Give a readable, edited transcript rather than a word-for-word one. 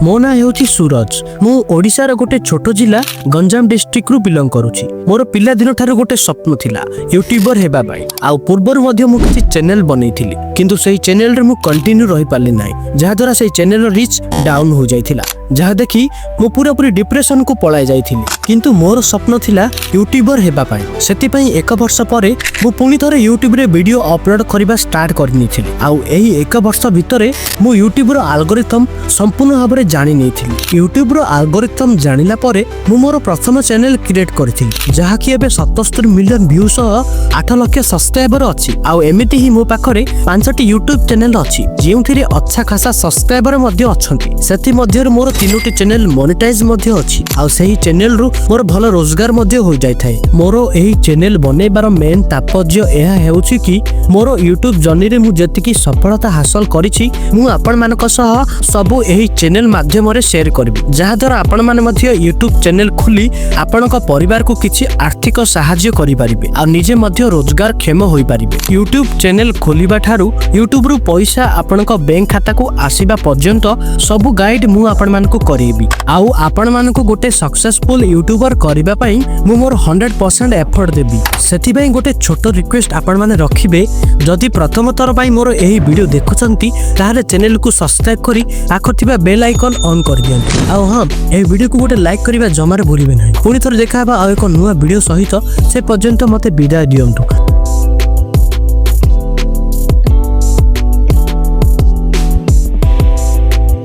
मो ना हेउछि सूरज। मु ओडिसा रो गोटे छोटो जिला गंजाम डिस्ट्रिक्ट रु बिलोंग करूछि। मोर पिला दिन ठारू गोटे स्वप्न थिला यूट्यूबर हेबा बाई। आउ पूर्वर मध्ये मु किछि चैनल बनैथिली, किंतु सेही चैनल रे मु कंटिन्यू रहि पाली नाही, जहा द्वारा सेही चैनल रो रीच डाउन हो जाइथिला। जहा देखि मु पूरा डिप्रेशन को पळाई जाइथिली। किंतु मोर स्वप्न थिला यूट्यूबर हेबा पाई। सेति पई एक वर्ष परे मु पुनी थरे यूट्यूब रे वीडियो अपलोड करिबा स्टार्ट करनिथिली। आउ एही एक वर्ष भितरे मु यूट्यूब रो एल्गोरिथम संपूर्ण भाबरे जानि नेथिली। यूट्यूब रो एल्गोरिथम जानिला परे मु मोर प्रथम चैनल क्रिएट करथिली, जहा कि एबे 77 मिलियन व्यू सह 8 लाख सब्सक्राइबर अछि। आउ एमिति ही मो पाखरे 5टी यूट्यूब चैनल अछि, जेउथिरे अच्छा खासा सब्सक्राइबर मध्ये अछंती। सेति मध्ये मोर 3टी चैनल मोनेटाइज मध्ये अछि। आउ सेही चैनल रु मोर भलो रोजगार मध्ये होई जाय थाए। मोर एही चैनल बनेबार मेन तात्पर्य एहा हेउछि कि मोर यूट्यूब जर्नी रे मु जतिकी सफलता हासिल करिछि, मु आपण मानक सह सबु एही चैनल माध्यम रे शेयर करबी, जहा द्वारा आपण माने मध्ये यूट्यूब चैनल खुली आपणक परिवार को किछि आर्थिक सहाय्य करि परिबे आ निजे मध्ये रोजगार क्षेम होई परिबे। यूट्यूब चैनल खोलिबा ठारू यूट्यूब रु पैसा आपणक बैंक खाता को आसीबा पर्यंत सबु गाइड मु आपण मानको करेबी। आउ आपण मानको गोटे सक्सेसफुल यूट्यूबर करिबा पई मु मोर 100% एफर्ट देबी। सेति पई गोटे छोटो रिक्वेस्ट आपण माने रखिबे, जदि प्रथम थर पई मोर एही वीडियो देखुचंती ताहाले चैनल को सब्सक्राइब करी पाखर थिबा बेल आइकन ऑन कर दियंतु। आउ हां, एही वीडियो को गोटे लाइक करिबा जमारे भूलिबे नाही। पुनी थर देखा बा आ एको नुवा वीडियो सहित से पर्यंत मते विदाय दियंतु।